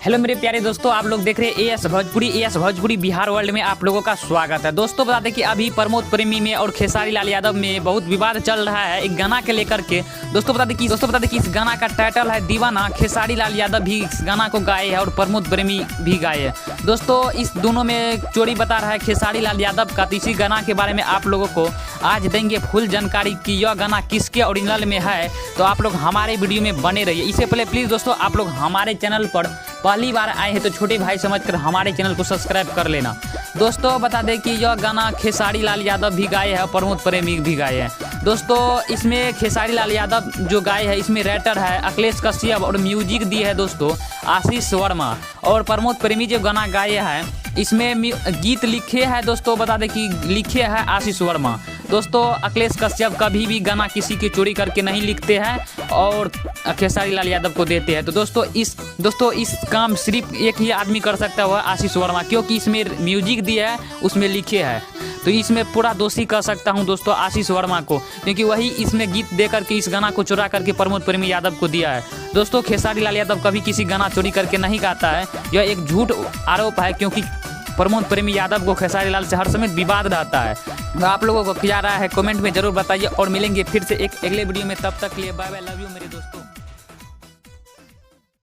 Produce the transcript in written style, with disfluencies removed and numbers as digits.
Hello मेरे प्यारे दोस्तों, आप लोग देख रहे हैं एएस भोजपुरी बिहार वर्ल्ड में आप लोगों का स्वागत है। दोस्तों बता दें कि अभी प्रमोद प्रेमी में और खेसारी लाल यादव में बहुत विवाद चल रहा है एक गाना के लेकर के। दोस्तों बता दें कि इस गाना का टाइटल है दीवाना। खेसारी लाल यादव भी इस गाना को गाए हैं और प्रमोद प्रेमी भी गाए हैं। दोस्तों इस दोनों में चोरी बता रहा है खेसारी लाल यादव का। तो इसी गाना के बारे में आप लोगों को आज देंगे फुल जानकारी कि यह गाना किसके ओरिजिनल में है। तो आप लोग हमारे वीडियो में बने रहिए। इससे पहले प्लीज़ दोस्तों आप लोग हमारे चैनल पर पहली बार आए हैं तो छोटे भाई समझकर हमारे चैनल को सब्सक्राइब कर लेना। दोस्तों बता दें कि यह गाना खेसारी लाल यादव भी गाए हैं, प्रमोद प्रेमी भी गाए हैं। दोस्तों इसमें खेसारी लाल यादव जो गाए हैं इसमें राइटर है अखिलेश कश्यप और म्यूजिक दी है दोस्तों आशीष वर्मा। और प्रमोद प्रेमी जो गाना गाए हैं इसमें गीत लिखे हैं दोस्तों बता दें कि लिखे हैं आशीष वर्मा। दोस्तों अखिलेश कश्यप कभी भी गाना किसी की चोरी करके नहीं लिखते हैं और खेसारी लाल यादव को देते हैं। तो दोस्तों इस काम सिर्फ एक ही आदमी कर सकता है आशीष वर्मा, क्योंकि इसमें म्यूजिक दिया है उसमें लिखे है। तो इसमें पूरा दोषी कह सकता हूं दोस्तों आशीष वर्मा को, क्योंकि वही इसमें गीत दे करके इस गाना को चुरा करके प्रमोद प्रेमी यादव को दिया है। दोस्तों खेसारी लाल यादव कभी किसी गाना चोरी करके नहीं गाता है। यह एक झूठ आरोप है, क्योंकि प्रमोद प्रेमी यादव को खेसारी लाल से हर समय विवाद रहता है। तो आप लोगों को क्या राय है कमेंट में जरूर बताइए और मिलेंगे फिर से एक अगले वीडियो में। तब तक के लिए बाय बाय, लव यू मेरे दोस्त।